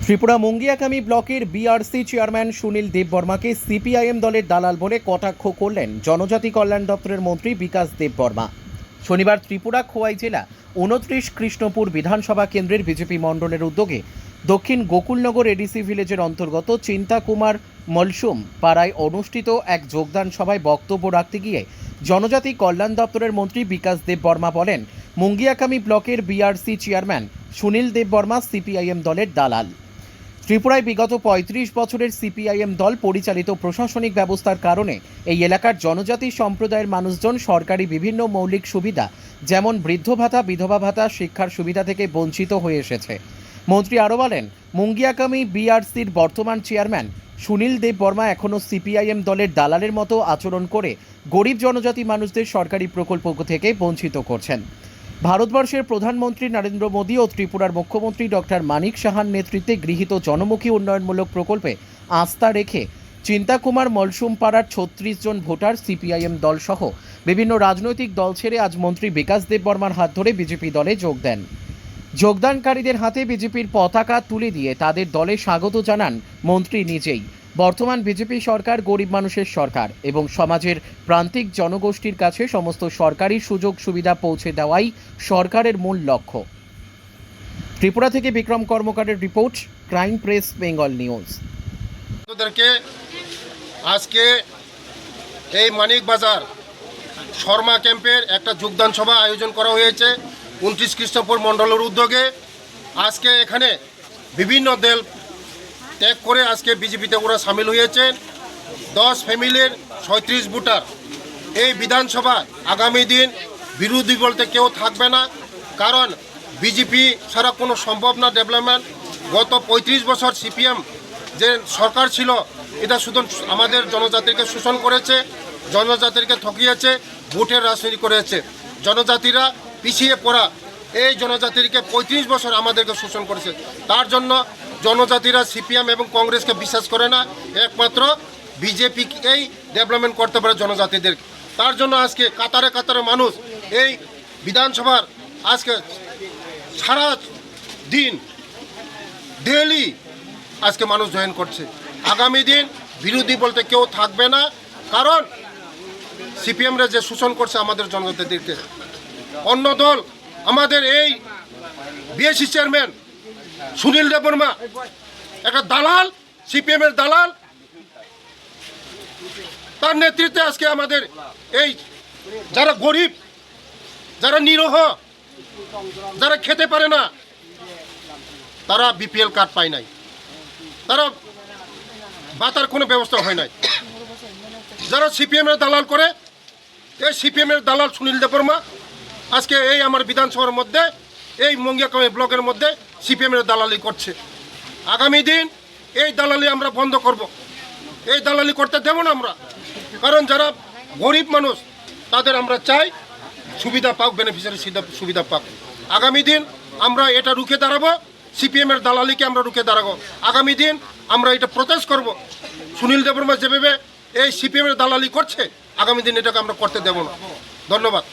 ত্রিপুরা মুঙ্গিয়াকামী ব্লকের BRC chairman Sunil দেববর্মাকে CPIM দলের দালাল বলে কটাক্ষ করলেন জনজাতি কল্যাণ দপ্তরের মন্ত্রী বিকাশ দেববর্মা। শনিবার ত্রিপুরা খোয়াই জেলা ২৯ কৃষ্ণপুর বিধানসভা কেন্দ্রের বিজেপি মণ্ডলের উদ্যোগে দক্ষিণ গোকুলনগর এডিসি ভিলেজের অন্তর্গত চিন্তাকুমার মলসুম পাড়ায় অনুষ্ঠিত এক যোগদান সভায় বক্তব্য রাখতে গিয়ে জনজাতি কল্যাণ দপ্তরের মন্ত্রী বিকাশ দেববর্মা বলেন, মুঙ্গিয়াকামী ব্লকের BRC chairman Sunil Debbarma CPIM দলের দালাল। ত্রিপুরায় বিগত ৩৫ বছরের সিপিআইএম দল পরিচালিত প্রশাসনিক ব্যবস্থার কারণে এই এলাকার জনজাতি সম্প্রদায়ের মানুষজন সরকারি বিভিন্ন মৌলিক সুবিধা যেমন বৃদ্ধ ভাতা, বিধবা ভাতা, শিক্ষার সুবিধা থেকে বঞ্চিত হয়ে এসেছে। মন্ত্রী আরও বলেন, মুঙ্গিয়াকামী বিআরসির বর্তমান চেয়ারম্যান সুনীল দেববর্মা এখনও সিপিআইএম দলের দালালের মতো আচরণ করে গরিব জনজাতি মানুষদের সরকারি প্রকল্প থেকে বঞ্চিত করছেন। ভারতবর্ষের প্রধানমন্ত্রী নরেন্দ্র মোদী ও ত্রিপুরার মুখ্যমন্ত্রী ডক্টর মানিক সাহার নেতৃত্বে গৃহীত জনমুখী উন্নয়নমূলক প্রকল্পে আস্থা রেখে চিন্তাকুমার মলসুম পাড়ার ৩৬ জন ভোটার সিপিআইএম দল সহ বিভিন্ন রাজনৈতিক দল ছেড়ে আজ মন্ত্রী বিকাশ দেববর্মার হাত ধরে বিজেপি দলে যোগ দেন। যোগদানকারীদের হাতে বিজেপির পতাকা তুলে দিয়ে তাদের দলে স্বাগত জানান মন্ত্রী নিজেই। বর্তমান বিজেপি সরকার গরিব মানুষের সরকার এবং সমাজের প্রান্তিক জনগোষ্ঠীর কাছে সমস্ত সরকারি সুযোগ সুবিধা পৌঁছে দেওয়াই সরকারের মূল লক্ষ্য। ত্রিপুরা থেকে বিক্রম কর্মকারের রিপোর্ট, ক্রাইম প্রেস বেঙ্গল নিউজ। আজকে এই মানিক বাজার শর্মা ক্যাম্পের একটা যোগদান সভা আয়োজন করা হয়েছে ২৯ কৃষ্ণপুর মণ্ডলের উদ্যোগে। আজকে এখানে বিভিন্ন দল ত্যাগ করে আজকে বিজেপিতে ওরা সামিল হয়েছেন। 10 ফ্যামিলির ৩৬ ভোটার। এই বিধানসভা আগামী দিন বিরোধী বলতে কেউ থাকবে না, কারণ বিজেপি ছাড়া কোনো সম্ভব না ডেভেলপমেন্ট। গত ৩৫ বছর সিপিএম যে সরকার ছিল, এটা শুধু আমাদের জনজাতিকে শোষণ করেছে, জনজাতিকে ঠকিয়েছে, ভোটের রাজনীতি করেছে। জনজাতিরা পিছিয়ে পড়া এই জনজাতিকে ৩৫ বছর আমাদেরকে শোষণ করেছে। তার জন্য জনজাতিরা সিপিএম এবং কংগ্রেসকে বিশ্বাস করে না, একমাত্র বিজেপিকেই ডেভেলপমেন্ট করতে পারে জনজাতিদের। তার জন্য আজকে কাতারে কাতারে মানুষ এই বিধানসভার আজকে সারা দিন ডেইলি আজকে মানুষ জয়েন করছে। আগামী দিন বিরোধী বলতে কেউ থাকবে না, কারণ সিপিএমরা যে শোষণ করছে আমাদের জনজাতিদেরকে। অন্য দল আমাদের এই বিএসসি চেয়ারম্যান সুনীল দেববর্মা একটা দালাল, সিপিএমের দালাল। তার নেতৃত্বে আজকে আমাদের এই যারা গরিব, যারা নিরহ, যারা খেতে পারে না, তারা বিপিএল কার্ড পায় নাই, তারা ভাতার কোনো ব্যবস্থা হয় নাই। যারা সিপিএমের দালাল করে, এই সিপিএমের দালাল সুনীল দেববর্মা আজকে এই আমার বিধানসভার মধ্যে, এই মুঙ্গিয়াকামী ব্লকের মধ্যে সিপিএমের দালালি করছে। আগামী দিন এই দালালি আমরা বন্ধ করব, এই দালালি করতে দেব না আমরা, কারণ যারা গরিব মানুষ তাদের আমরা চাই সুবিধা পাক, বেনিফিশিয়ারি সুবিধা পাক। আগামী দিন আমরা এটা রুখে দাঁড়াবো, সিপিএমের দালালিকে আমরা রুখে দাঁড়াবো। আগামী দিন আমরা এটা প্রটেস্ট করব। সুনীল দেববর্মা যেভাবে এই সিপিএমের দালালি করছে, আগামী দিন এটাকে আমরা করতে দেব না। ধন্যবাদ।